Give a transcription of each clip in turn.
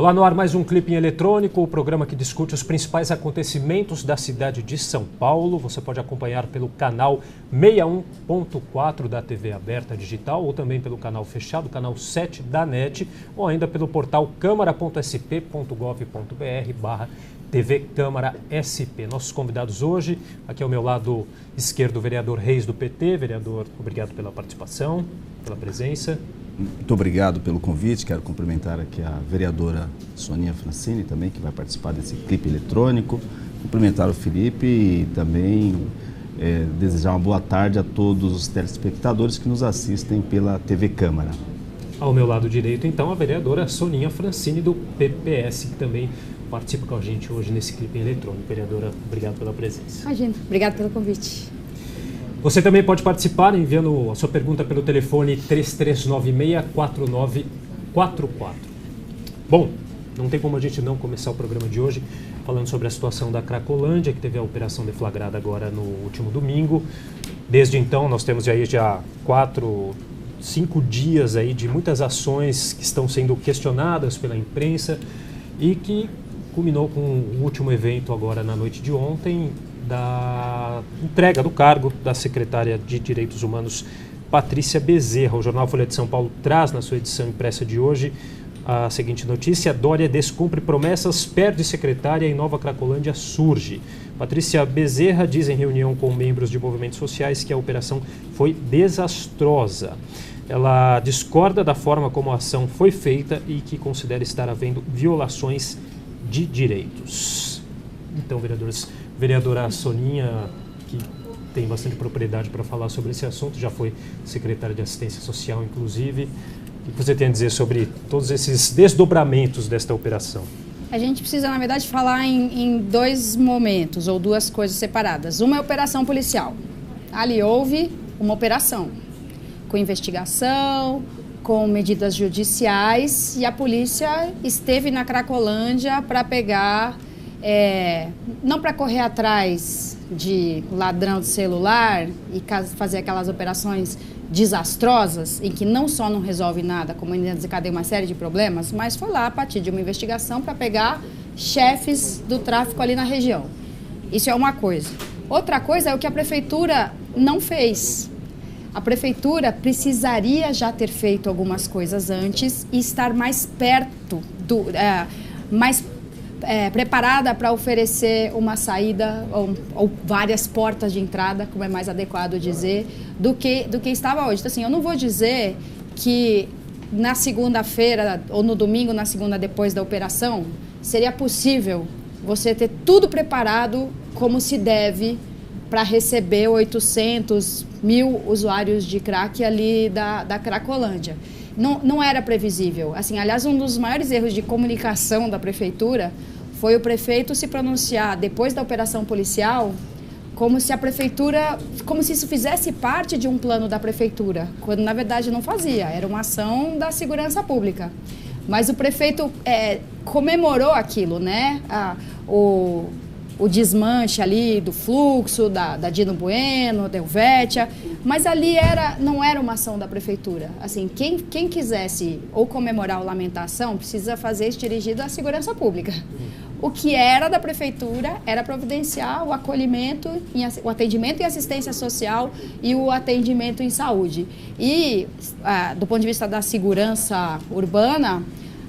Olá, no ar mais um Clipe Eletrônico, o programa que discute os principais acontecimentos da cidade de São Paulo. Você pode acompanhar pelo canal 61.4 da TV aberta digital ou também pelo canal fechado, canal 7 da NET, ou ainda pelo portal câmara.sp.gov.br/TV Câmara SP. Nossos convidados hoje, aqui ao meu lado esquerdo, o vereador Reis do PT. Vereador, obrigado pela participação, pela presença. Muito obrigado pelo convite. Quero cumprimentar aqui a vereadora Soninha Francini também, que vai participar desse clipe eletrônico. Cumprimentar o Felipe e também desejar uma boa tarde a todos os telespectadores que nos assistem pela TV Câmara. Ao meu lado direito, então, a vereadora Soninha Francini do PPS, que também participa com a gente hoje nesse clipe eletrônico. Vereadora, obrigado pela presença. Imagina, obrigado pelo convite. Você também pode participar enviando a sua pergunta pelo telefone 3396-4944. Bom, não tem como a gente não começar o programa de hoje falando sobre a situação da Cracolândia, que teve a operação deflagrada agora no último domingo. Desde então, nós temos aí já 5 dias aí de muitas ações que estão sendo questionadas pela imprensa e que culminou com o último evento agora na noite de ontem, da entrega do cargo da secretária de Direitos Humanos, Patrícia Bezerra. O jornal Folha de São Paulo traz na sua edição impressa de hoje a seguinte notícia: Dória descumpre promessas, perde secretária e nova Cracolândia surge. Patrícia Bezerra diz em reunião com membros de movimentos sociais que a operação foi desastrosa. Ela discorda da forma como a ação foi feita e que considera estar havendo violações de direitos. Então, vereadora Soninha, que tem bastante propriedade para falar sobre esse assunto, já foi secretária de Assistência Social, inclusive. O que você tem a dizer sobre todos esses desdobramentos desta operação? A gente precisa, na verdade, falar em dois momentos, ou duas coisas separadas. Uma é a operação policial. Ali houve uma operação, com investigação, com medidas judiciais, e a polícia esteve na Cracolândia para pegar... não para correr atrás de ladrão de celular e fazer aquelas operações desastrosas, em que não só não resolve nada, como ainda desencadeia uma série de problemas, mas foi lá a partir de uma investigação para pegar chefes do tráfico ali na região. Isso é uma coisa. Outra coisa é o que a prefeitura não fez. A prefeitura precisaria já ter feito algumas coisas antes e estar mais perto preparada para oferecer uma saída ou várias portas de entrada, como é mais adequado dizer, do que estava hoje. Então, assim, eu não vou dizer que na segunda-feira ou no domingo, na segunda depois da operação, seria possível você ter tudo preparado como se deve para receber 800 mil usuários de crack ali da Cracolândia. Não era previsível. Assim, aliás, um dos maiores erros de comunicação da prefeitura foi o prefeito se pronunciar depois da operação policial como se a prefeitura, como se isso fizesse parte de um plano da prefeitura, quando na verdade não fazia, era uma ação da segurança pública. Mas o prefeito comemorou aquilo, né? O desmanche ali do fluxo, da Dino Bueno, da Helvétia, mas ali não era uma ação da prefeitura. Assim, quem quisesse ou comemorar ou lamentação, precisa fazer isso dirigido à segurança pública. O que era da prefeitura era providenciar o acolhimento, o atendimento em assistência social e o atendimento em saúde. E, do ponto de vista da segurança urbana,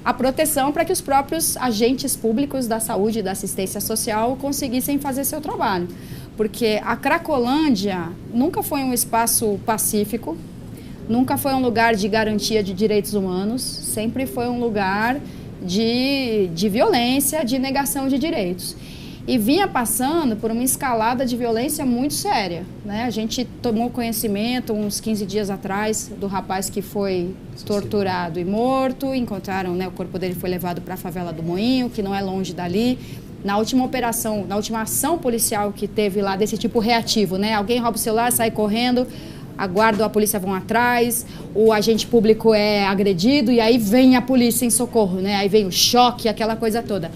a proteção para que os próprios agentes públicos da saúde e da assistência social conseguissem fazer seu trabalho. Porque a Cracolândia nunca foi um espaço pacífico, nunca foi um lugar de garantia de direitos humanos, sempre foi um lugar de violência, de negação de direitos. E vinha passando por uma escalada de violência muito séria, né? A gente tomou conhecimento uns 15 dias atrás do rapaz que foi torturado e morto. Encontraram, né, o corpo dele foi levado para a favela do Moinho, que não é longe dali. Na última operação, na última ação policial que teve lá, desse tipo reativo, né? Alguém rouba o celular, sai correndo, a guarda ou a polícia vão atrás, o agente público é agredido e aí vem a polícia em socorro, né? Aí vem o choque, aquela coisa toda.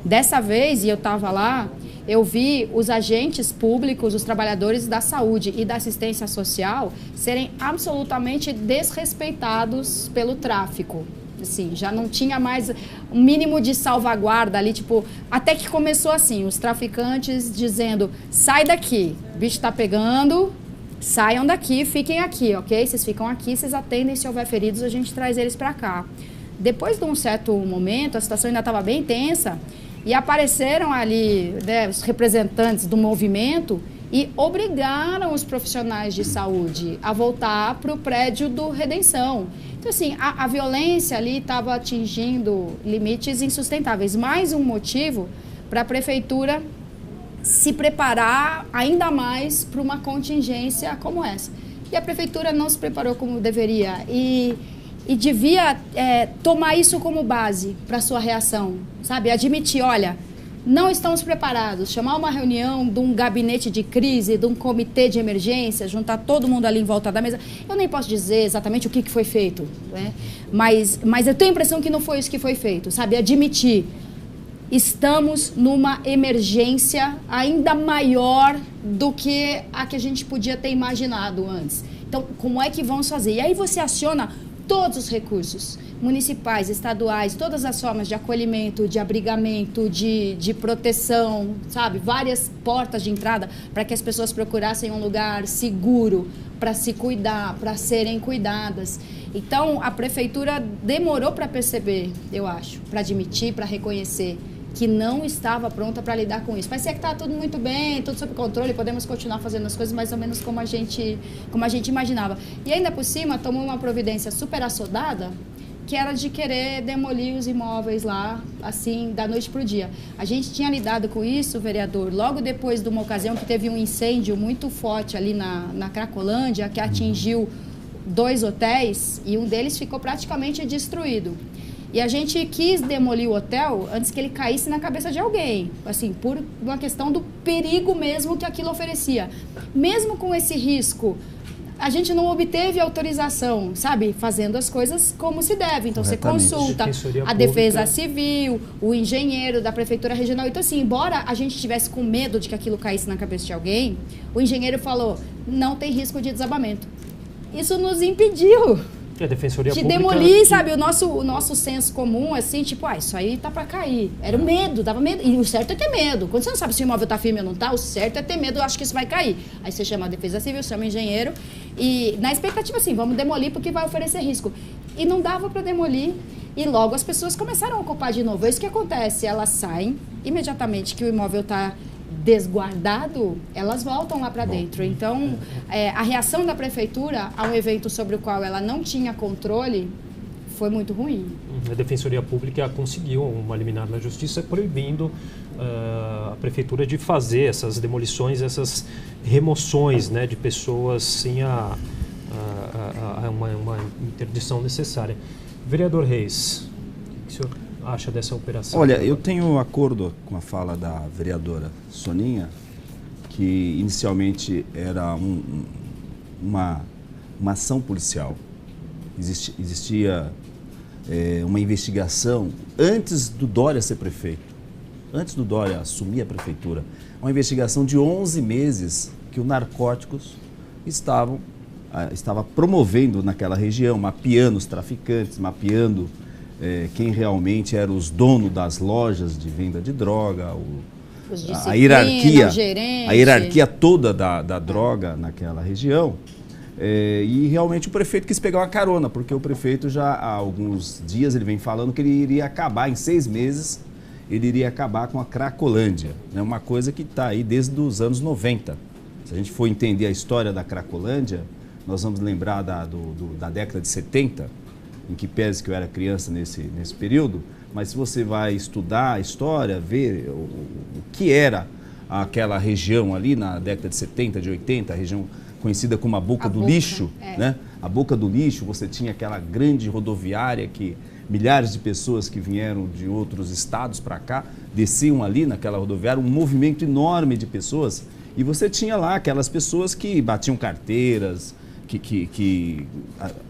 Dessa vez, e eu estava lá, eu vi os agentes públicos, os trabalhadores da saúde e da assistência social serem absolutamente desrespeitados pelo tráfico. Assim, já não tinha mais um mínimo de salvaguarda ali, tipo, até que começou assim, os traficantes dizendo, sai daqui, o bicho tá pegando, saiam daqui, fiquem aqui, ok? Vocês ficam aqui, vocês atendem, se houver feridos, a gente traz eles para cá. Depois de um certo momento, a situação ainda estava bem tensa, e apareceram ali, né, os representantes do movimento e obrigaram os profissionais de saúde a voltar para o prédio do Redenção. Então, assim, a violência ali estava atingindo limites insustentáveis. Mais um motivo para a prefeitura se preparar ainda mais para uma contingência como essa. E a prefeitura não se preparou como deveria e devia tomar isso como base para a sua reação, sabe? Admitir, olha, não estamos preparados, chamar uma reunião de um gabinete de crise, de um comitê de emergência, juntar todo mundo ali em volta da mesa. Eu nem posso dizer exatamente o que foi feito, né? Mas eu tenho a impressão que não foi isso que foi feito, sabe? Admitir, estamos numa emergência ainda maior do que a que a gente podia ter imaginado antes. Então, como é que vamos fazer? E aí você aciona todos os recursos, municipais, estaduais, todas as formas de acolhimento, de abrigamento, de proteção, sabe? Várias portas de entrada para que as pessoas procurassem um lugar seguro para se cuidar, para serem cuidadas. Então, a prefeitura demorou para perceber, eu acho, para admitir, para reconhecer que não estava pronta para lidar com isso. Parecia que está tudo muito bem, tudo sob controle, podemos continuar fazendo as coisas mais ou menos como a gente imaginava. E ainda por cima, tomou uma providência super assodada, que era de querer demolir os imóveis lá, assim, da noite para o dia. A gente tinha lidado com isso, vereador, logo depois de uma ocasião que teve um incêndio muito forte ali na Cracolândia, que atingiu 2 hotéis e um deles ficou praticamente destruído. E a gente quis demolir o hotel antes que ele caísse na cabeça de alguém, assim, por uma questão do perigo mesmo que aquilo oferecia. Mesmo com esse risco, a gente não obteve autorização, sabe? Fazendo as coisas como se deve. Então, você consulta a Defesa Civil, o engenheiro da Prefeitura Regional. Então, assim, embora a gente estivesse com medo de que aquilo caísse na cabeça de alguém, o engenheiro falou, não tem risco de desabamento. Isso nos impediu a Defensoria de Pública demolir, sabe, o nosso senso comum, assim, tipo, isso aí tá pra cair. Era o medo, dava medo. E o certo é ter medo. Quando você não sabe se o imóvel tá firme ou não tá, o certo é ter medo, eu acho que isso vai cair. Aí você chama a Defesa Civil, chama o engenheiro, e na expectativa, assim, vamos demolir porque vai oferecer risco. E não dava pra demolir, e logo as pessoas começaram a ocupar de novo. É isso que acontece, elas saem, imediatamente que o imóvel tá desguardado, elas voltam lá para dentro. Então, a reação da prefeitura a um evento sobre o qual ela não tinha controle foi muito ruim. A Defensoria Pública conseguiu uma liminar na Justiça proibindo a prefeitura de fazer essas demolições, essas remoções, né, de pessoas sem uma interdição necessária. Vereador Reis, o que o senhor acha dessa operação? Olha, eu tenho acordo com a fala da vereadora Soninha, que inicialmente era uma ação policial. Existia uma investigação antes do Dória ser prefeito, antes do Dória assumir a prefeitura, uma investigação de 11 meses que o Narcóticos estava promovendo naquela região, mapeando os traficantes, mapeando quem realmente eram os donos das lojas de venda de droga, a hierarquia toda da droga naquela região. E realmente o prefeito quis pegar uma carona, porque o prefeito já há alguns dias ele vem falando que ele iria acabar, em 6 meses, ele iria acabar com a Cracolândia, né? Uma coisa que está aí desde os anos 90. Se a gente for entender a história da Cracolândia, nós vamos lembrar da década de 70, em que pese que eu era criança nesse período, mas se você vai estudar a história, ver o que era aquela região ali na década de 70, de 80, a região conhecida como a Boca do Lixo, né? A Boca do Lixo, você tinha aquela grande rodoviária que milhares de pessoas que vieram de outros estados para cá, desciam ali naquela rodoviária, um movimento enorme de pessoas, e você tinha lá aquelas pessoas que batiam carteiras, que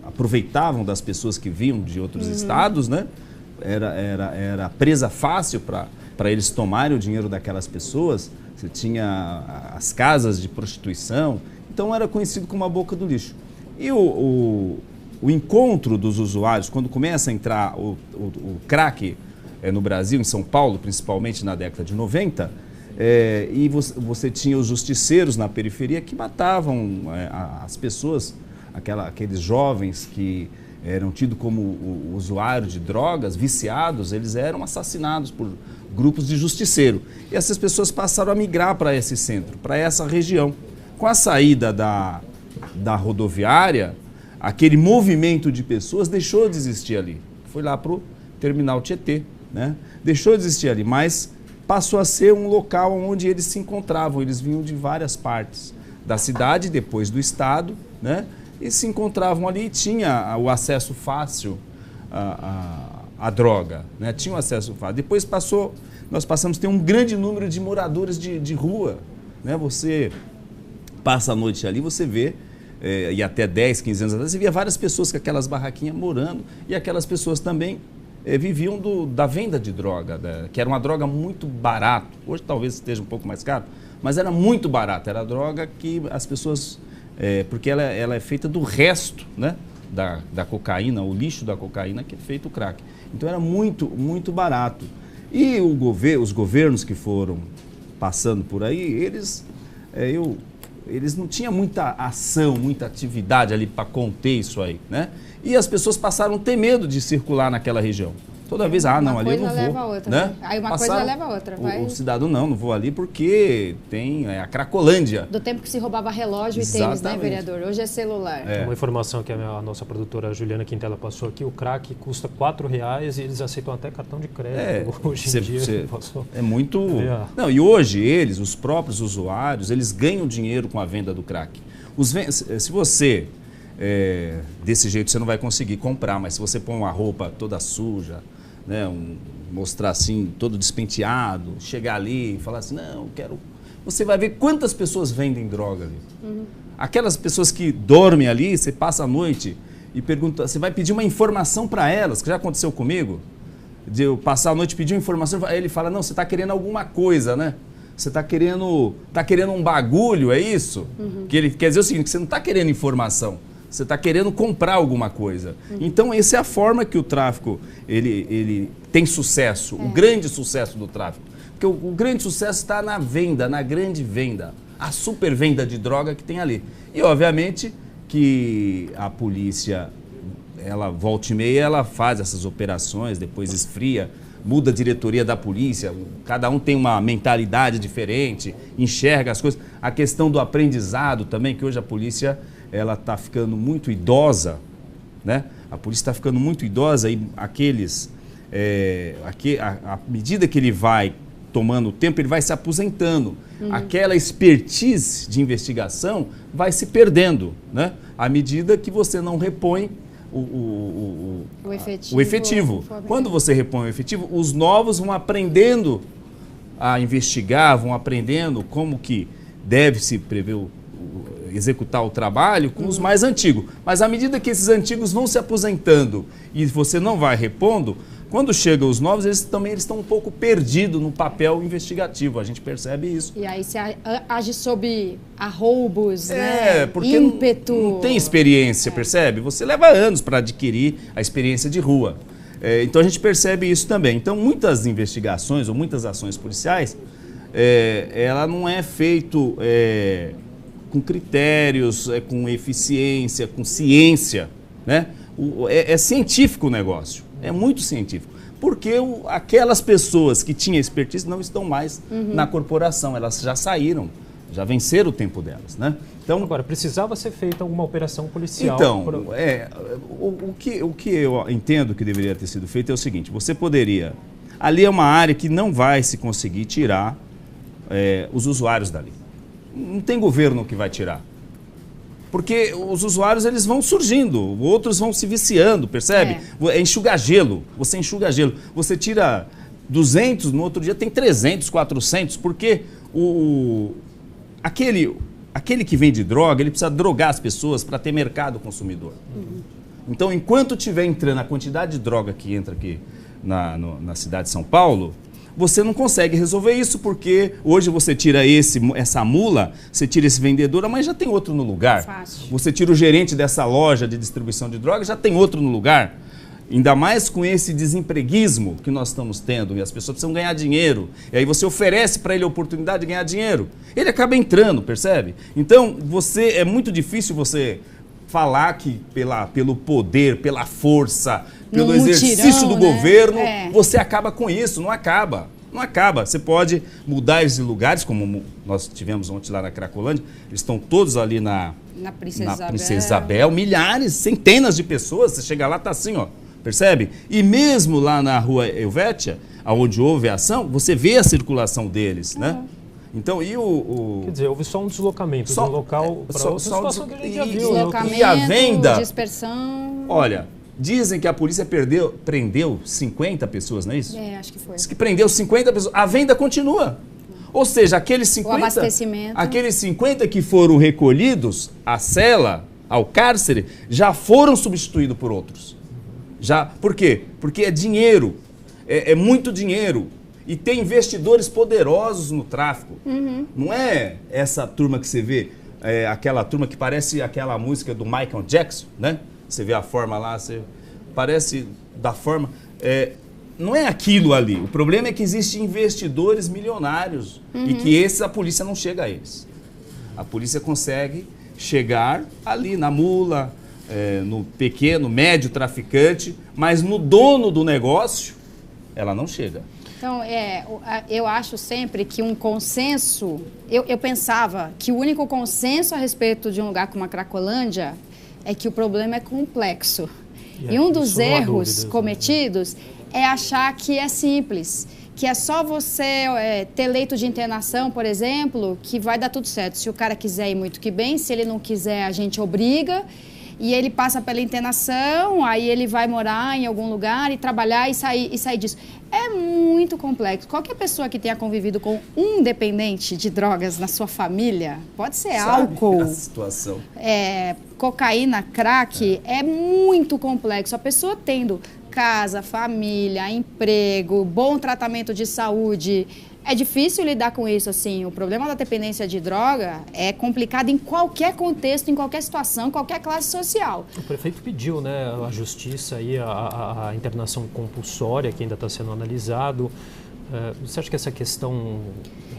aproveitavam das pessoas que vinham de outros estados, né? Era presa fácil para eles tomarem o dinheiro daquelas pessoas. Você tinha as casas de prostituição, então era conhecido como a Boca do Lixo. E o o encontro dos usuários, quando começa a entrar o crack no Brasil, em São Paulo, principalmente na década de 90, e você tinha os justiceiros na periferia que matavam as pessoas, aqueles jovens que eram tidos como usuários de drogas, viciados, eles eram assassinados por grupos de justiceiro. E essas pessoas passaram a migrar para esse centro, para essa região. Com a saída da rodoviária, aquele movimento de pessoas deixou de existir ali. Foi lá para o terminal Tietê, né? Deixou de existir ali, mas passou a ser um local onde eles se encontravam. Eles vinham de várias partes da cidade, depois do estado, né? E se encontravam ali e tinha o acesso fácil à droga, né? Tinha o acesso fácil. Depois nós passamos a ter um grande número de moradores de rua, né? Você passa a noite ali, você vê, e até 10, 15 anos atrás, você via várias pessoas com aquelas barraquinhas morando, e aquelas pessoas também viviam da venda de droga, que era uma droga muito barata. Hoje talvez esteja um pouco mais caro, mas era muito barata. Era a droga que as pessoas... porque ela é feita do resto, né, da cocaína, o lixo da cocaína que é feito o crack. Então era muito, muito barato. E os governos que foram passando por aí, eles não tinham muita ação, muita atividade ali para conter isso aí, né? E as pessoas passaram a ter medo de circular naquela região. Toda vez, não, ali eu não vou. Uma coisa leva a outra, né? Aí uma coisa leva a outra. O cidadão, não vou ali porque tem a Cracolândia. Do tempo que se roubava relógio e tênis, né, vereador? Hoje é celular. Uma informação que a nossa produtora Juliana Quintela passou aqui, o crack custa R$4 e eles aceitam até cartão de crédito. Hoje em dia. É muito... Não, e hoje os próprios usuários, eles ganham dinheiro com a venda do crack. Se você... desse jeito você não vai conseguir comprar, mas se você põe uma roupa toda suja, né, mostrar assim, todo despenteado, chegar ali e falar assim, não, eu quero... Você vai ver quantas pessoas vendem droga ali. Uhum. Aquelas pessoas que dormem ali, você passa a noite e pergunta, você vai pedir uma informação para elas, que já aconteceu comigo, de eu passar a noite e pedir uma informação, aí ele fala, não, você está querendo alguma coisa, né? Você está querendo um bagulho, é isso? Uhum. Que ele quer dizer o seguinte, que você não está querendo informação. Você está querendo comprar alguma coisa. Então, essa é a forma que o tráfico ele tem sucesso, o grande sucesso do tráfico. Porque o grande sucesso está na venda, na grande venda, a super venda de droga que tem ali. E, obviamente, que a polícia, ela volta e meia, ela faz essas operações, depois esfria, muda a diretoria da polícia, cada um tem uma mentalidade diferente, enxerga as coisas. A questão do aprendizado também, que hoje a polícia... ela está ficando muito idosa, né? A polícia está ficando muito idosa e à medida que ele vai tomando tempo, ele vai se aposentando. Uhum. Aquela expertise de investigação vai se perdendo, né? À medida que você não repõe o efetivo. Quando você repõe o efetivo, os novos vão aprendendo a investigar, vão aprendendo como que deve se prever executar o trabalho com os mais antigos. Mas à medida que esses antigos vão se aposentando e você não vai repondo, quando chegam os novos, eles estão um pouco perdidos no papel investigativo. A gente percebe isso. E aí você age sob arroubos, né? Porque ímpeto. Não tem experiência, percebe? Você leva anos para adquirir a experiência de rua. Então a gente percebe isso também. Então muitas investigações ou muitas ações policiais, ela não é feito... com critérios, com eficiência, com ciência, né? É científico o negócio, é muito científico. Porque aquelas pessoas que tinham expertise não estão mais na corporação, elas já saíram, já venceram o tempo delas, né? Então, agora, precisava ser feita alguma operação policial? Então, o que eu entendo que deveria ter sido feito é o seguinte, você poderia... Ali é uma área que não vai se conseguir tirar os usuários dali. Não tem governo que vai tirar. Porque os usuários, eles vão surgindo, outros vão se viciando, percebe? É enxugar gelo, você enxuga gelo. Você tira 200, no outro dia tem 300, 400, porque aquele que vende droga, ele precisa drogar as pessoas para ter mercado consumidor. Uhum. Então, enquanto estiver entrando a quantidade de droga que entra aqui na cidade de São Paulo, você não consegue resolver isso, porque hoje você tira essa mula, você tira esse vendedor, mas já tem outro no lugar. Fácil. Você tira o gerente dessa loja de distribuição de drogas, já tem outro no lugar. Ainda mais com esse desempreguismo que nós estamos tendo, e as pessoas precisam ganhar dinheiro. E aí você oferece para ele a oportunidade de ganhar dinheiro. Ele acaba entrando, percebe? Então, é muito difícil você falar que pelo poder, pela força, pelo exercício do governo, você acaba com isso. Não acaba. Não acaba. Você pode mudar esses lugares, como nós tivemos ontem lá na Cracolândia. Eles estão todos ali na Princesa Isabel. Milhares, centenas de pessoas. Você chega lá, está assim, ó. Percebe? E mesmo lá na rua Helvétia, onde houve a ação, você vê a circulação deles, né? Então, e Quer dizer, houve só um deslocamento de um local para outra situação que a gente já viu. Deslocamento, e a venda, dispersão... Olha, dizem que a polícia prendeu 50 pessoas, não é isso? Acho que foi. Diz que prendeu 50 pessoas. A venda continua. Ou seja, aqueles 50... O abastecimento. Aqueles 50 que foram recolhidos à cela, ao cárcere, já foram substituídos por outros. Por quê? Porque é dinheiro, é muito dinheiro. E tem investidores poderosos no tráfico. Não é essa turma que você vê, aquela turma que parece aquela música do Michael Jackson, né? Você vê a forma lá, parece da forma... não é aquilo ali. O problema é que existem investidores milionários e que a polícia não chega a eles. A polícia consegue chegar ali na mula... no pequeno, médio traficante, mas no dono do negócio, ela não chega. Então, eu acho sempre que um consenso... Eu pensava que o único consenso a respeito de um lugar como a Cracolândia é que o problema é complexo. E um dos erros cometidos é achar que é simples, que é só você ter leito de internação, por exemplo, que vai dar tudo certo. Se o cara quiser ir, muito que bem. Se ele não quiser, a gente obriga... E ele passa pela internação, aí ele vai morar em algum lugar e trabalhar e sair disso. É muito complexo. Qualquer pessoa que tenha convivido com um dependente de drogas na sua família, pode ser álcool, a situação. Cocaína, crack, é muito complexo. A pessoa tendo casa, família, emprego, bom tratamento de saúde... É difícil lidar com isso, assim. O problema da dependência de droga é complicado em qualquer contexto, em qualquer situação, qualquer classe social. O prefeito pediu, né, à justiça aí a internação compulsória, que ainda está sendo analisado. Você acha que essa questão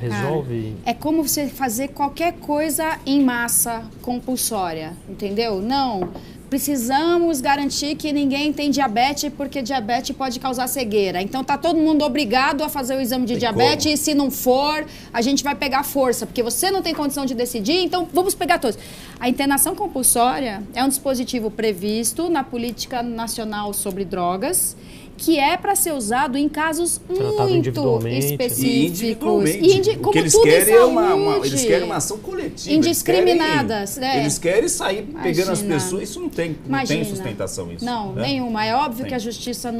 resolve? É como você fazer qualquer coisa em massa compulsória, entendeu? Não. Precisamos garantir que ninguém tem diabetes, porque diabetes pode causar cegueira. Então, está todo mundo obrigado a fazer o exame de diabetes e se não for, a gente vai pegar força, porque você não tem condição de decidir, então vamos pegar todos. A internação compulsória é um dispositivo previsto na Política Nacional sobre Drogas, que é para ser usado em casos muito específicos. Como eles tudo querem eles querem uma ação coletiva. Indiscriminadas. Eles querem sair pegando as pessoas. Isso não tem sustentação. Isso, não, nenhuma. É óbvio que a justiça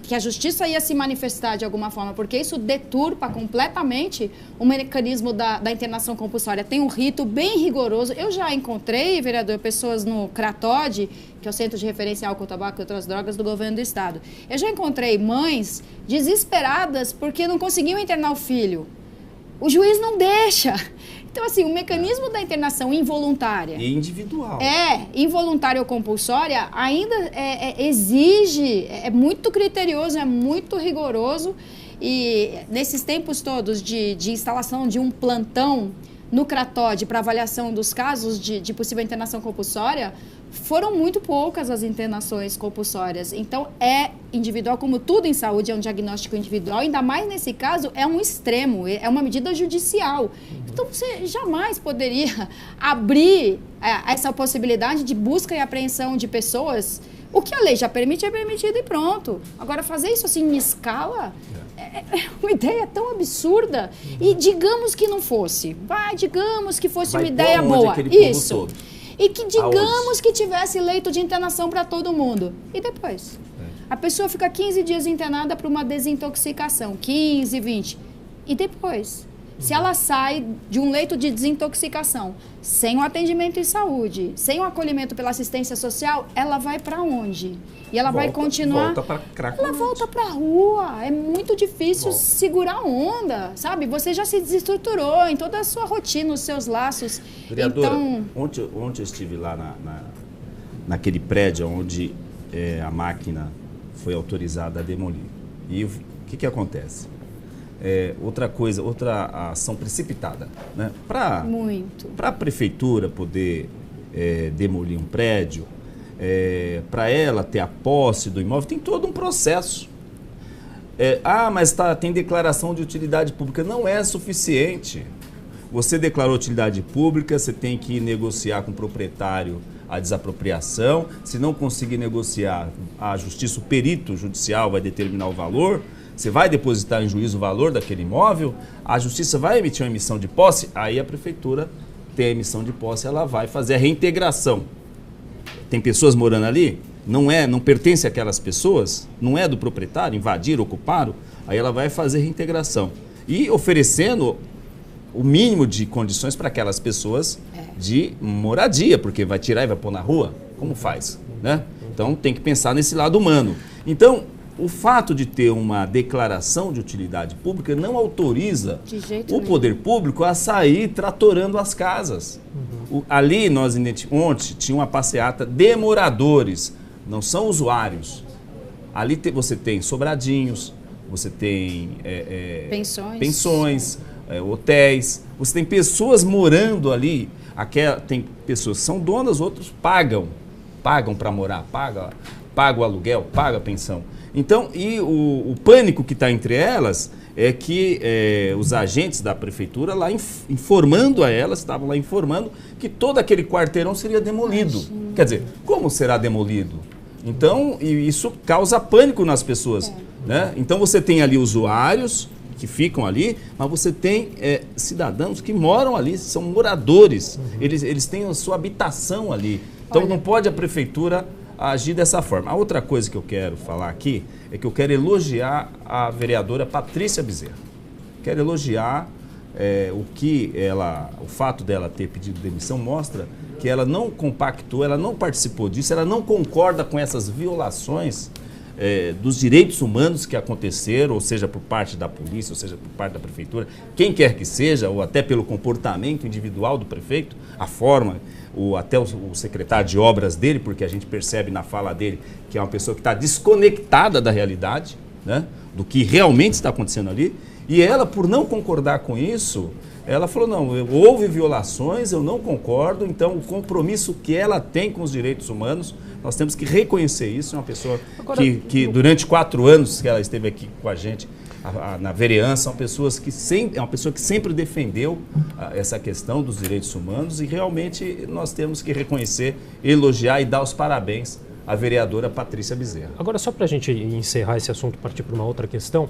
que a justiça ia se manifestar de alguma forma, porque isso deturpa completamente o mecanismo da internação compulsória. Tem um rito bem rigoroso. Eu já encontrei, vereador, pessoas no CRATOD, que é o Centro de Referência ao Álcool, Tabaco e Outras Drogas do Governo do Estado. Eu já encontrei mães desesperadas porque não conseguiam internar o filho. O juiz não deixa. Então, assim, o mecanismo da internação involuntária... E individual. Involuntária ou compulsória ainda exige, é muito criterioso, é muito rigoroso. E nesses tempos todos de instalação de um plantão no CRATOD para avaliação dos casos de possível internação compulsória, foram muito poucas as internações compulsórias. Então, é individual, como tudo em saúde, é um diagnóstico individual, ainda mais nesse caso, é um extremo, é uma medida judicial. Então, você jamais poderia abrir essa possibilidade de busca e apreensão de pessoas. O que a lei já permite, é permitido e pronto. Agora, fazer isso assim em escala é uma ideia tão absurda. E digamos que não fosse. Digamos que fosse uma ideia boa. Isso. E que digamos que tivesse leito de internação para todo mundo. E depois? A pessoa fica 15 dias internada para uma desintoxicação. 15, 20. E depois? Se ela sai de um leito de desintoxicação, sem o atendimento em saúde, sem o acolhimento pela assistência social, ela vai para onde? E ela vai continuar... Volta para Cracolândia. Ela volta para a rua. É muito difícil segurar a onda, sabe? Você já se desestruturou em toda a sua rotina, os seus laços. Vereadora, então... ontem eu estive lá naquele prédio onde a máquina foi autorizada a demolir. E o que acontece? Outra ação precipitada, né? Para a prefeitura poder demolir um prédio, para ela ter a posse do imóvel, tem todo um processo. Mas tem declaração de utilidade pública. Não é suficiente. Você declarou utilidade pública, você tem que negociar com o proprietário a desapropriação. Se não conseguir negociar, a justiça, o perito judicial vai determinar o valor. Você vai depositar em juízo o valor daquele imóvel, a justiça vai emitir uma emissão de posse, aí a prefeitura tem a emissão de posse, ela vai fazer a reintegração. Tem pessoas morando ali, não pertence àquelas pessoas, não é do proprietário, invadiram, ocuparam, aí ela vai fazer reintegração. E oferecendo o mínimo de condições para aquelas pessoas de moradia, porque vai tirar e vai pôr na rua, como faz, né? Então tem que pensar nesse lado humano. Então, o fato de ter uma declaração de utilidade pública não autoriza o poder público a sair tratorando as casas. Ali nós ontem tinha uma passeata de moradores, não são usuários. Ali você tem sobradinhos, você tem pensões, hotéis, você tem pessoas morando ali. Tem pessoas que são donas, outros pagam para morar, paga o aluguel, paga a pensão. Então, e o pânico que está entre elas é que os agentes da prefeitura lá informando a elas, estavam lá informando que todo aquele quarteirão seria demolido. Quer dizer, como será demolido? Então, isso causa pânico nas pessoas, né? Então você tem ali usuários que ficam ali, mas você tem cidadãos que moram ali, são moradores, eles têm a sua habitação ali. Então não pode a prefeitura agir dessa forma. A outra coisa que eu quero falar aqui é que eu quero elogiar a vereadora Patrícia Bezerra. Quero elogiar o fato dela ter pedido demissão mostra que ela não compactou, ela não participou disso, ela não concorda com essas violações dos direitos humanos que aconteceram, ou seja, por parte da polícia, ou seja, por parte da prefeitura, quem quer que seja, ou até pelo comportamento individual do prefeito, a forma, até o secretário de obras dele, porque a gente percebe na fala dele que é uma pessoa que está desconectada da realidade, né, do que realmente está acontecendo ali, e ela, por não concordar com isso, ela falou, não, houve violações, eu não concordo, então o compromisso que ela tem com os direitos humanos, nós temos que reconhecer isso. É uma pessoa que durante 4 anos que ela esteve aqui com a gente na vereança, é uma pessoa que sempre defendeu essa questão dos direitos humanos, e realmente nós temos que reconhecer, elogiar e dar os parabéns à vereadora Patrícia Bezerra. Agora, só para a gente encerrar esse assunto e partir para uma outra questão,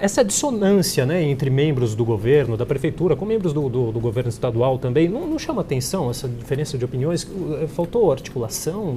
essa dissonância, né, entre membros do governo, da prefeitura, com membros do governo estadual também, não chama atenção essa diferença de opiniões? Faltou articulação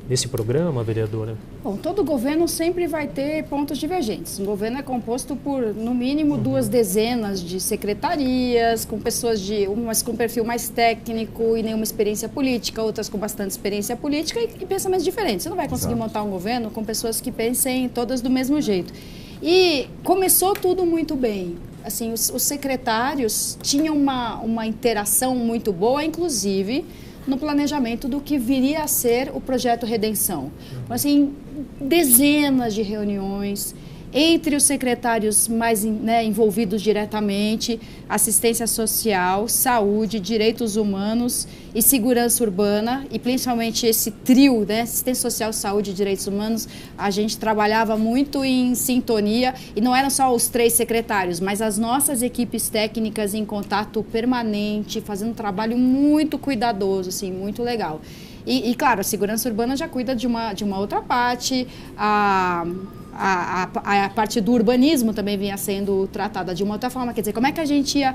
nesse programa, vereadora? Bom, todo governo sempre vai ter pontos divergentes. Um governo é composto por, no mínimo, 2 dezenas de secretarias, com pessoas umas com perfil mais técnico e nenhuma experiência política, outras com bastante experiência política e pensamentos diferentes. Você não vai conseguir montar um governo com pessoas que pensem todas do mesmo jeito. E começou tudo muito bem. Assim, os secretários tinham uma interação muito boa, inclusive no planejamento do que viria a ser o projeto Redenção. Assim, dezenas de reuniões entre os secretários mais envolvidos diretamente, assistência social, saúde, direitos humanos e segurança urbana, e principalmente esse trio, né, assistência social, saúde e direitos humanos, a gente trabalhava muito em sintonia, e não eram só os 3 secretários, mas as nossas equipes técnicas em contato permanente, fazendo um trabalho muito cuidadoso, assim, muito legal. E claro, a segurança urbana já cuida de uma outra parte, a parte do urbanismo também vinha sendo tratada de uma outra forma. Quer dizer, como é que a gente ia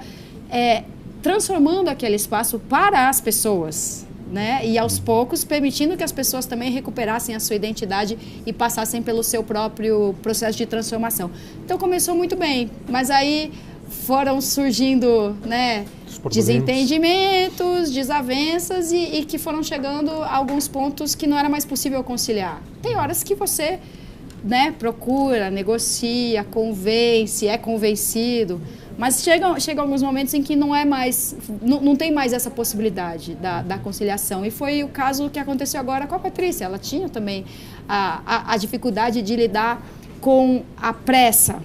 transformando aquele espaço para as pessoas, né? E aos poucos permitindo que as pessoas também recuperassem a sua identidade e passassem pelo seu próprio processo de transformação. Então começou muito bem, mas aí foram surgindo, né, desentendimentos, desavenças e que foram chegando a alguns pontos que não era mais possível conciliar. Tem horas que você, né, procura, negocia, convence, é convencido, mas chegam alguns momentos em que não é mais, não tem mais essa possibilidade da conciliação. E foi o caso que aconteceu agora com a Patrícia. Ela tinha também a dificuldade de lidar com a pressa.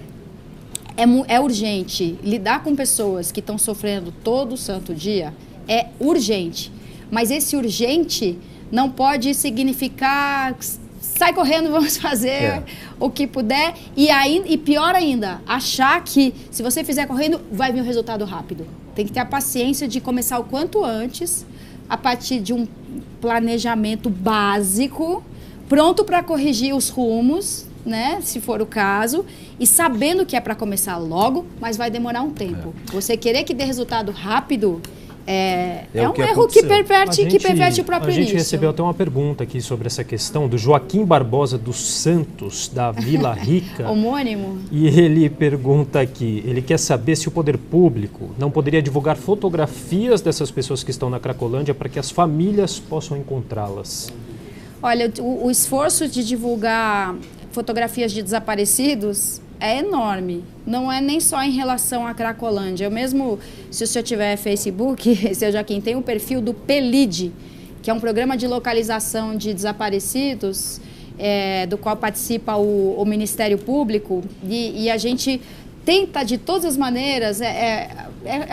É urgente. Lidar com pessoas que estão sofrendo todo santo dia é urgente. Mas esse urgente não pode significar sai correndo, vamos fazer o que puder. E pior ainda, achar que se você fizer correndo, vai vir um resultado rápido. Tem que ter a paciência de começar o quanto antes, a partir de um planejamento básico, pronto para corrigir os rumos, né, se for o caso, e sabendo que é para começar logo, mas vai demorar um tempo. Você querer que dê resultado rápido é um erro que perverte o próprio início. A gente recebeu até uma pergunta aqui sobre essa questão do Joaquim Barbosa dos Santos, da Vila Rica. Homônimo. E ele pergunta aqui, ele quer saber se o poder público não poderia divulgar fotografias dessas pessoas que estão na Cracolândia para que as famílias possam encontrá-las. Olha, o esforço de divulgar fotografias de desaparecidos é enorme. Não é nem só em relação à Cracolândia. Eu mesmo, se o senhor tiver Facebook, seu Joaquim, tem o perfil do PELID, que é um programa de localização de desaparecidos, do qual participa o Ministério Público, e a gente tenta de todas as maneiras, é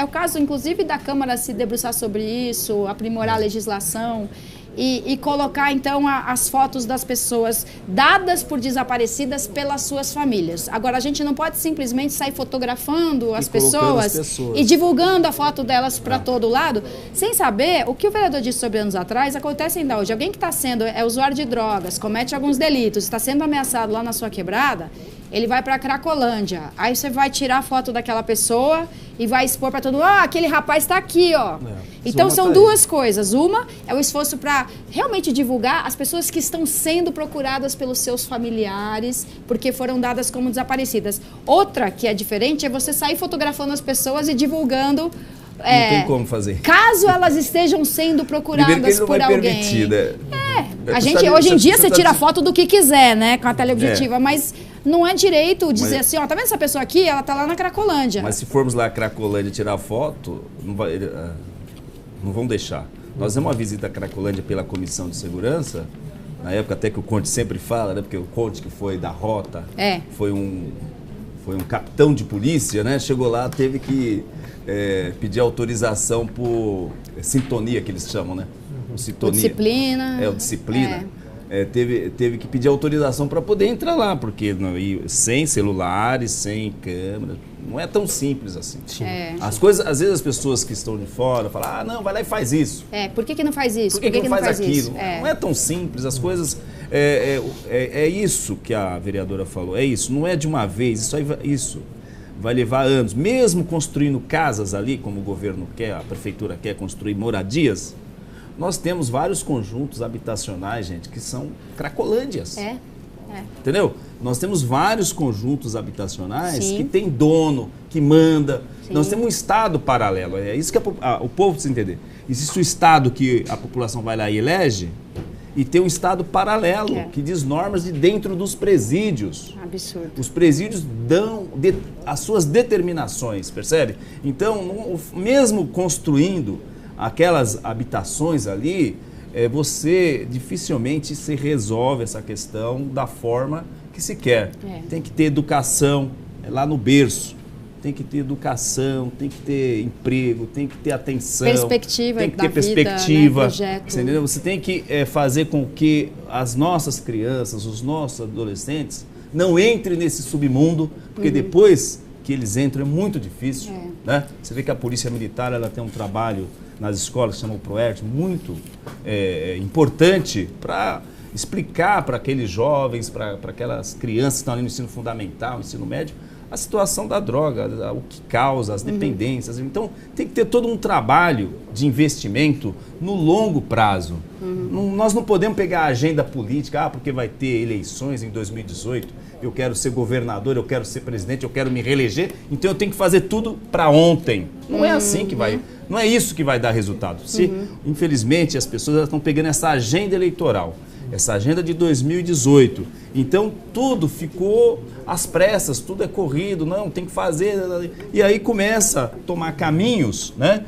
o caso inclusive da Câmara se debruçar sobre isso, aprimorar a legislação, e colocar, então, as fotos das pessoas dadas por desaparecidas pelas suas famílias. Agora, a gente não pode simplesmente sair fotografando as pessoas e divulgando a foto delas para todo lado, sem saber o que o vereador disse sobre anos atrás, acontece ainda hoje. Alguém que está sendo, usuário de drogas, comete alguns delitos, está sendo ameaçado lá na sua quebrada, ele vai para a Cracolândia. Aí você vai tirar a foto daquela pessoa e vai expor para todo mundo, aquele rapaz está aqui, ó. Então são duas coisas. Uma é o esforço para realmente divulgar as pessoas que estão sendo procuradas pelos seus familiares porque foram dadas como desaparecidas. Outra que é diferente é você sair fotografando as pessoas e divulgando. Não tem como fazer. Caso elas estejam sendo procuradas por alguém. Permitir, né? A gente, hoje em dia você tira foto do que quiser, né? Com a teleobjetiva, mas não é direito dizer assim, ó, tá vendo essa pessoa aqui? Ela tá lá na Cracolândia. Mas se formos lá na Cracolândia tirar foto, não vão deixar. Nós fizemos uma visita à Cracolândia pela Comissão de Segurança, na época até que o Conte sempre fala, né? Porque o Conte que foi da rota, foi um capitão de polícia, né? Chegou lá, teve que pedir autorização por sintonia, que eles chamam, né? Sintonia. Disciplina. Disciplina. Teve que pedir autorização para poder entrar lá, porque sem celulares, sem câmera, não é tão simples assim. As coisas, às vezes as pessoas que estão de fora falam, não, vai lá e faz isso. Por que não faz isso? Por que não faz aquilo? Isso? Não é tão simples, as coisas... É isso que a vereadora falou, é isso, não é de uma vez, isso vai levar anos. Mesmo construindo casas ali, como o governo quer, a prefeitura quer construir moradias, nós temos vários conjuntos habitacionais, gente, que são cracolândias. Entendeu? Nós temos vários conjuntos habitacionais que tem dono, que manda. Nós temos um estado paralelo. É isso que o povo precisa entender. Existe o estado que a população vai lá e elege, e tem um estado paralelo, que diz normas de dentro dos presídios. Absurdo. Os presídios dão as suas determinações, percebe? Então, mesmo construindo aquelas habitações ali, você dificilmente se resolve essa questão da forma que se quer. Tem que ter educação lá no berço, tem que ter educação, tem que ter emprego, tem que ter atenção, perspectiva, tem que ter perspectiva, né, entendeu? Você tem que fazer com que as nossas crianças, os nossos adolescentes não entrem nesse submundo, porque depois que eles entram é muito difícil, né? Você vê que a Polícia Militar ela tem um trabalho nas escolas que chama o PROERT, muito importante para explicar para aqueles jovens, para aquelas crianças que estão ali no ensino fundamental, no ensino médio, a situação da droga, o que causa, as dependências. Então, tem que ter todo um trabalho de investimento no longo prazo. Nós não podemos pegar a agenda política, porque vai ter eleições em 2018, eu quero ser governador, eu quero ser presidente, eu quero me reeleger, então eu tenho que fazer tudo para ontem. Não é assim que vai, não é isso que vai dar resultado. Infelizmente, as pessoas estão pegando essa agenda eleitoral, essa agenda de 2018. Então, tudo ficou às pressas, tudo é corrido, não, tem que fazer. E aí começa a tomar caminhos, né,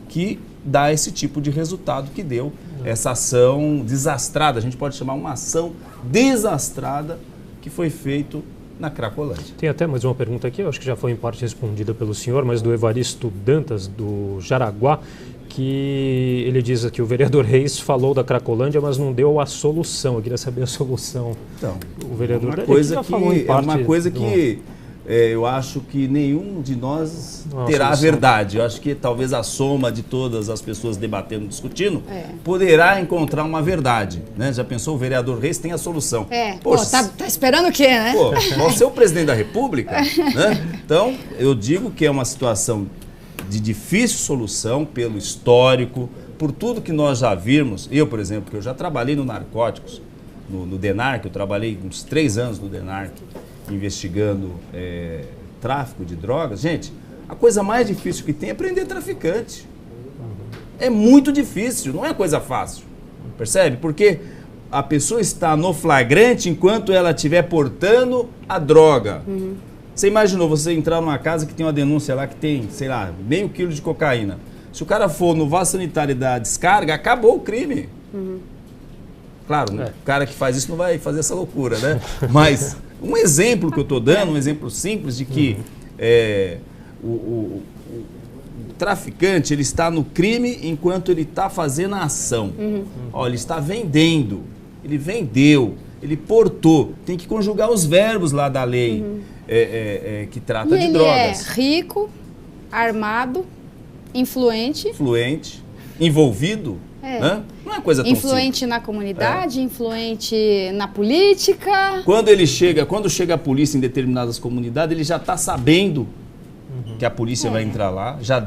que dá esse tipo de resultado que deu essa ação desastrada. A gente pode chamar uma ação desastrada que foi feito na Cracolândia. Tem até mais uma pergunta aqui, eu acho que já foi em parte respondida pelo senhor, mas do Evaristo Dantas, do Jaraguá, que ele diz que o vereador Reis falou da Cracolândia, mas não deu a solução. Eu queria saber a solução. Então, o vereador é uma coisa que eu acho que nenhum de nós terá a verdade. Eu acho que talvez a soma de todas as pessoas debatendo, discutindo, poderá encontrar uma verdade. Né? Já pensou, o vereador Reis tem a solução. Poxa, tá esperando o quê, né? Você é o presidente da República, né? Então, eu digo que é uma situação de difícil solução pelo histórico, por tudo que nós já vimos. Eu, por exemplo, que eu já trabalhei no Narcóticos, no DENARC, eu trabalhei uns 3 anos no DENARC, investigando tráfico de drogas. Gente, a coisa mais difícil que tem é prender traficante. É muito difícil, não é coisa fácil. Percebe? Porque a pessoa está no flagrante enquanto ela estiver portando a droga. Você imaginou você entrar numa casa que tem uma denúncia lá que tem, sei lá, meio quilo de cocaína. Se o cara for no vaso sanitário e dar descarga, acabou o crime. Claro, o cara que faz isso não vai fazer essa loucura, né? Mas um exemplo que eu estou dando, um exemplo simples de que o traficante, ele está no crime enquanto ele está fazendo a ação. Ó, ele está vendendo, ele vendeu, ele portou. Tem que conjugar os verbos lá da lei que trata de drogas. Ele é rico, armado, influente, envolvido. Né? Não é coisa tão influente simples. Na comunidade, influente na política. Quando chega a polícia em determinadas comunidades, ele já está sabendo que a polícia vai entrar lá, já...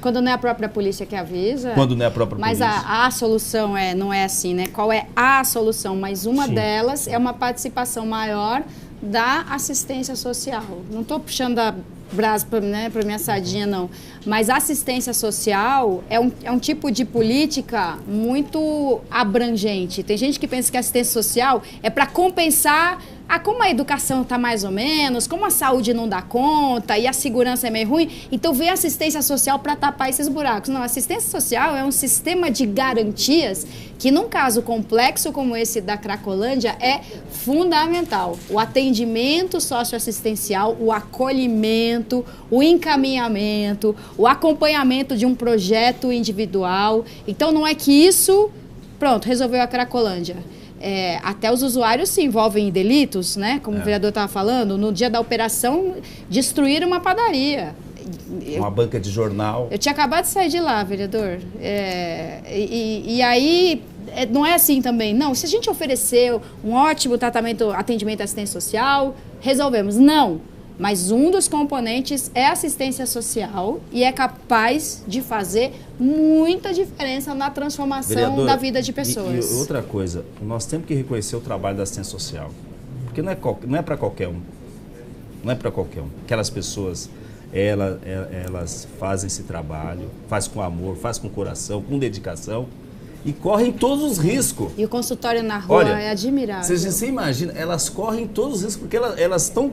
Quando não é a própria polícia que avisa. Quando não é a própria polícia. Mas a solução não é assim, né? Qual é a solução? Mas uma delas é uma participação maior da assistência social. Não estou puxando a brasa para minha sardinha, não. Mas a assistência social é um tipo de política muito abrangente. Tem gente que pensa que a assistência social é para compensar como a educação está mais ou menos, como a saúde não dá conta e a segurança é meio ruim, então vem a assistência social para tapar esses buracos. Não, a assistência social é um sistema de garantias que, num caso complexo como esse da Cracolândia, é fundamental. O atendimento socioassistencial, o acolhimento, o encaminhamento, o acompanhamento de um projeto individual. Então, não é que isso, pronto, resolveu a Cracolândia. Até os usuários se envolvem em delitos, né? Como o vereador estava falando, no dia da operação, destruíram uma padaria. Uma banca de jornal. Eu tinha acabado de sair de lá, vereador. E aí, não é assim também. Não, se a gente ofereceu um ótimo atendimento à assistência social, resolvemos. Não. Mas um dos componentes é assistência social e é capaz de fazer muita diferença na transformação da vida de pessoas. E outra coisa, nós temos que reconhecer o trabalho da assistência social. Porque não é para qualquer um. Não é para qualquer um. Aquelas pessoas, elas fazem esse trabalho, fazem com amor, fazem com coração, com dedicação e correm todos os riscos. E o consultório na rua é admirável. Você imagina, elas correm todos os riscos porque elas estão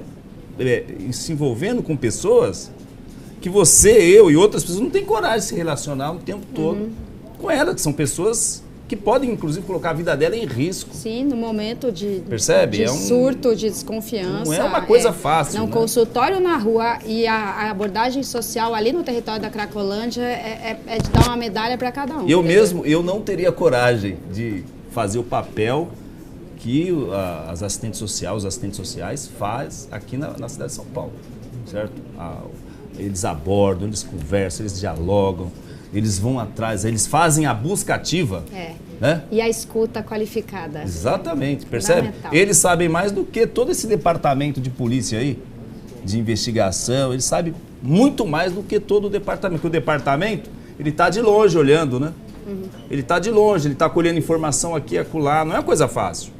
se envolvendo com pessoas que você, eu e outras pessoas não tem coragem de se relacionar o tempo todo com elas, que são pessoas que podem, inclusive, colocar a vida dela em risco. Sim, no momento de surto, de desconfiança. Não é uma coisa fácil. Não, né? Consultório na rua e a abordagem social ali no território da Cracolândia é de dar uma medalha para cada um. Eu não teria coragem de fazer o papel que os assistentes sociais faz aqui na cidade de São Paulo, certo? Eles abordam, eles conversam, eles dialogam, eles vão atrás, eles fazem a busca ativa. Né? E a escuta qualificada. Exatamente, percebe? Eles sabem mais do que todo esse departamento de polícia aí, de investigação, ele sabe muito mais do que todo o departamento. Porque o departamento, ele está de longe olhando, né? Ele está de longe, ele está colhendo informação aqui e acolá, não é uma coisa fácil.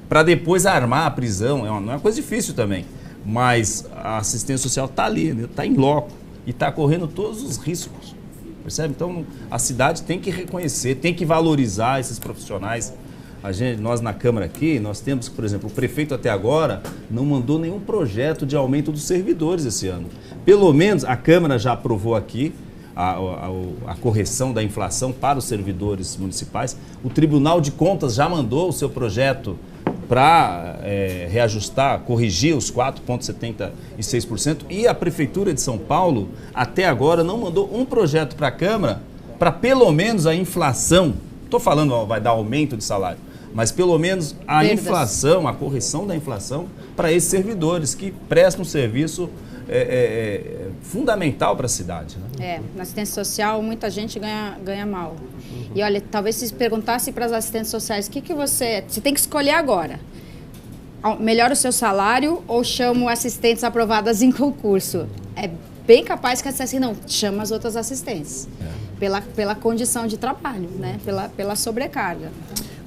Para depois armar a prisão, não é uma coisa difícil também. Mas a assistência social está ali, está em loco e está correndo todos os riscos. Percebe? Então, a cidade tem que reconhecer, tem que valorizar esses profissionais. Nós na Câmara aqui, nós temos, por exemplo, o prefeito até agora não mandou nenhum projeto de aumento dos servidores esse ano. Pelo menos a Câmara já aprovou aqui a correção da inflação para os servidores municipais. O Tribunal de Contas já mandou o seu projeto para reajustar, corrigir os 4,76%. E a Prefeitura de São Paulo, até agora, não mandou um projeto para a Câmara para pelo menos a inflação. Estou falando vai dar aumento de salário, mas pelo menos a inflação, a correção da inflação para esses servidores que prestam um serviço fundamental para a cidade. Né? Na assistência social muita gente ganha mal. E olha, talvez se perguntasse para as assistentes sociais, o que você tem que escolher agora? Melhora o seu salário ou chamo assistentes aprovadas em concurso? É bem capaz que assim, não, chama as outras assistentes. Pela condição de trabalho, né? Pela sobrecarga.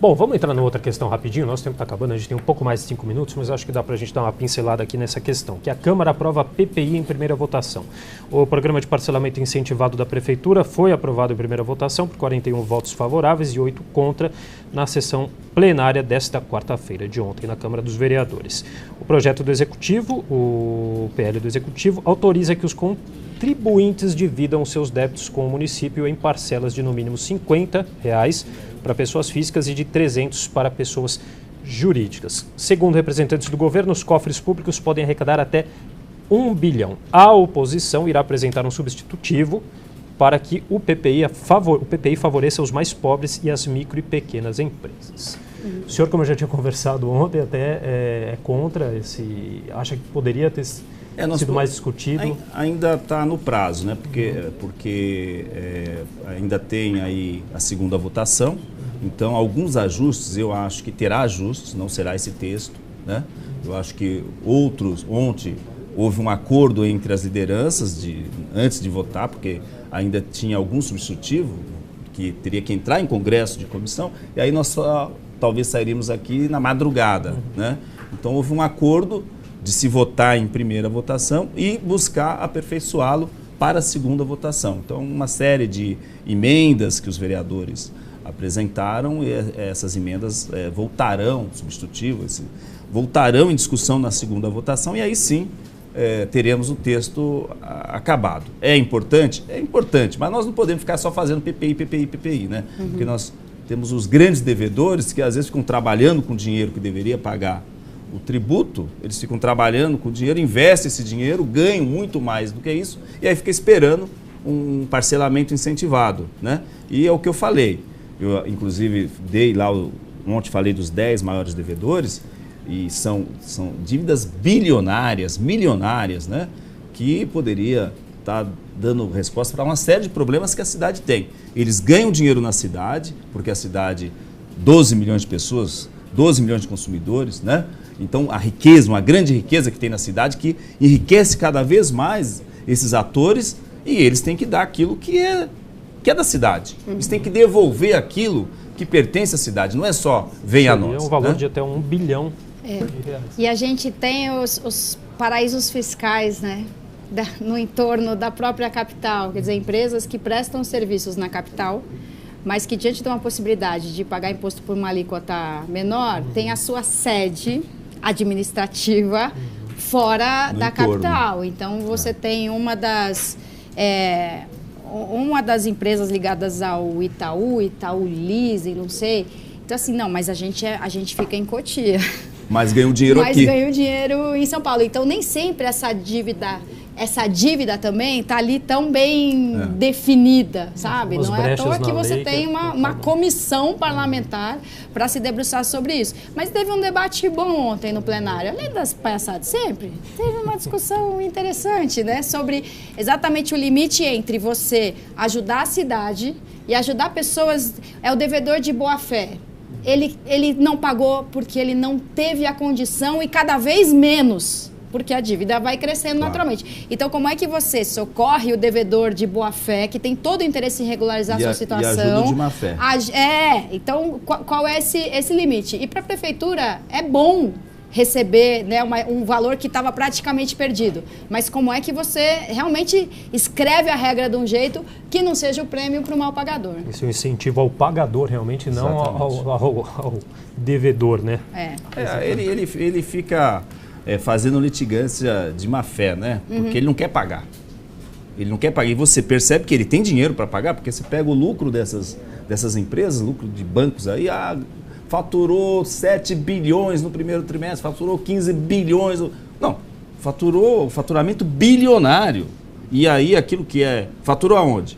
Bom, vamos entrar na outra questão rapidinho, nosso tempo está acabando, a gente tem um pouco mais de 5 minutos, mas acho que dá para a gente dar uma pincelada aqui nessa questão, que a Câmara aprova a PPI em primeira votação. O programa de parcelamento incentivado da Prefeitura foi aprovado em primeira votação por 41 votos favoráveis e 8 contra na sessão plenária desta quarta-feira de ontem na Câmara dos Vereadores. O projeto do Executivo, o PL do Executivo, autoriza que os contribuintes dividam seus débitos com o município em parcelas de no mínimo R$50 para pessoas físicas e de 300 para pessoas jurídicas. Segundo representantes do governo, os cofres públicos podem arrecadar até 1 bilhão. A oposição irá apresentar um substitutivo para que o PPI favoreça os mais pobres e as micro e pequenas empresas. O senhor, como eu já tinha conversado ontem, até é contra acha que poderia ter sido mais discutido? Ainda está no prazo, né? Porque ainda tem aí a segunda votação. Então, alguns ajustes, eu acho que terá ajustes, não será esse texto, né? Eu acho que ontem houve um acordo entre as lideranças antes de votar, porque ainda tinha algum substitutivo que teria que entrar em congresso de comissão, e aí nós talvez sairíamos aqui na madrugada, né? Então, houve um acordo de se votar em primeira votação e buscar aperfeiçoá-lo para a segunda votação. Então, uma série de emendas que os vereadores apresentaram, e essas emendas voltarão em discussão na segunda votação, e aí sim teremos o texto acabado. É importante? É importante, mas nós não podemos ficar só fazendo PPI, né? Porque nós temos os grandes devedores que às vezes ficam trabalhando com dinheiro que deveria pagar o tributo, eles ficam trabalhando com o dinheiro, investem esse dinheiro, ganham muito mais do que isso, e aí fica esperando um parcelamento incentivado, né? E é o que eu falei. Eu, inclusive, ontem falei dos 10 maiores devedores, e são dívidas bilionárias, milionárias, né? Que poderia estar dando resposta para uma série de problemas que a cidade tem. Eles ganham dinheiro na cidade, porque a cidade, 12 milhões de pessoas, 12 milhões de consumidores, né? Então, a riqueza, uma grande riqueza que tem na cidade, que enriquece cada vez mais esses atores, e eles têm que dar aquilo que é da cidade. Eles têm que devolver aquilo que pertence à cidade, não é só vem a nós. É um valor de até 1 bilhão de reais. E a gente tem os paraísos fiscais, né? No entorno da própria capital, quer dizer, empresas que prestam serviços na capital, mas que diante de uma possibilidade de pagar imposto por uma alíquota menor, tem a sua sede administrativa fora da capital. Então, você tem uma das empresas ligadas ao Itaú Leasing, não sei. Então, assim, não, mas a gente fica em Cotia. Mas ganha o dinheiro aqui. Mas ganha o dinheiro em São Paulo. Então, nem sempre essa dívida também está ali tão bem definida, sabe? Não é à toa que você tem uma comissão parlamentar para se debruçar sobre isso. Mas teve um debate bom ontem no plenário, além das palhaçadas sempre, teve uma discussão interessante, né? Sobre exatamente o limite entre você ajudar a cidade e ajudar pessoas, é o devedor de boa-fé. Ele não pagou porque ele não teve a condição e cada vez menos porque a dívida vai crescendo naturalmente. Então, como é que você socorre o devedor de boa-fé, que tem todo o interesse em regularizar a sua situação? E ajuda de má-fé. Então, qual é esse limite? E para a prefeitura, é bom receber, né, um valor que estava praticamente perdido. Mas como é que você realmente escreve a regra de um jeito que não seja o prêmio para o mal pagador? Isso é um incentivo ao pagador, realmente, não ao devedor, né? Ele fica fazendo litigância de má fé, né? Porque ele não quer pagar. Ele não quer pagar. E você percebe que ele tem dinheiro para pagar, porque você pega o lucro dessas empresas, lucro de bancos aí, faturou 7 bilhões no primeiro trimestre, faturou 15 bilhões. Não, faturou faturamento bilionário. E aí aquilo que faturou aonde?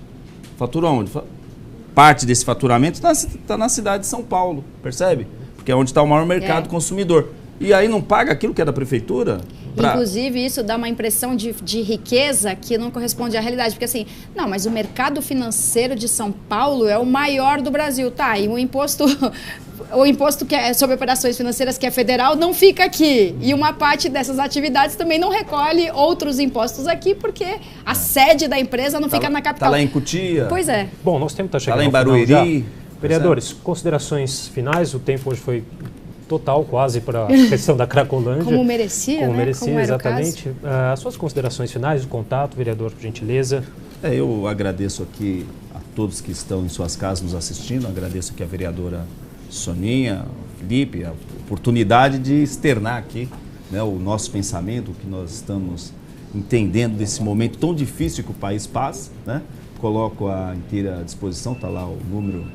Parte desse faturamento está na cidade de São Paulo, percebe? Porque é onde está o maior mercado consumidor. E aí não paga aquilo que é da prefeitura? Inclusive, isso dá uma impressão de riqueza que não corresponde à realidade. Porque assim, não, mas o mercado financeiro de São Paulo é o maior do Brasil. Tá, e o imposto que é sobre operações financeiras, que é federal, não fica aqui. E uma parte dessas atividades também não recolhe outros impostos aqui, porque a sede da empresa não fica na capital. Está lá em Cotia. Pois é. Bom, nosso tempo está chegando. Está lá em Barueri. Vereadores, considerações finais. O tempo hoje foi total, quase, para a questão da Cracolândia. Como merecia, Como né? merecia, como exatamente. As suas considerações finais, o contato, vereador, por gentileza. Eu agradeço aqui a todos que estão em suas casas nos assistindo. Agradeço aqui a vereadora Soninha, Felipe, a oportunidade de externar aqui, né, o nosso pensamento, o que nós estamos entendendo desse momento tão difícil que o país passa, né? Coloco à inteira disposição, está lá o número,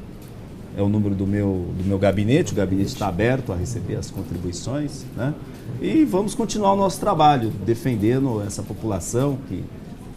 é o número do meu gabinete, o gabinete está aberto a receber as contribuições, né? E vamos continuar o nosso trabalho, defendendo essa população que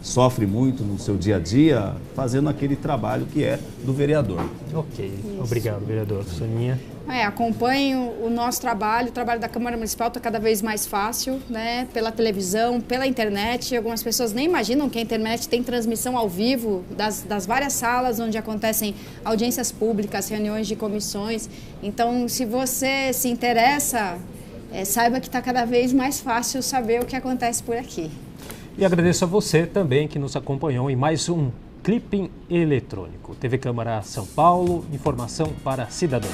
sofre muito no seu dia a dia, fazendo aquele trabalho que é do vereador. Ok, obrigado, vereador. Soninha. Acompanhe o nosso trabalho, o trabalho da Câmara Municipal está cada vez mais fácil, né? Pela televisão, pela internet. Algumas pessoas nem imaginam que a internet tem transmissão ao vivo das várias salas onde acontecem audiências públicas, reuniões de comissões. Então, se você se interessa, saiba que está cada vez mais fácil saber o que acontece por aqui. E agradeço a você também que nos acompanhou em mais um Clipping Eletrônico. TV Câmara São Paulo, informação para a cidadania.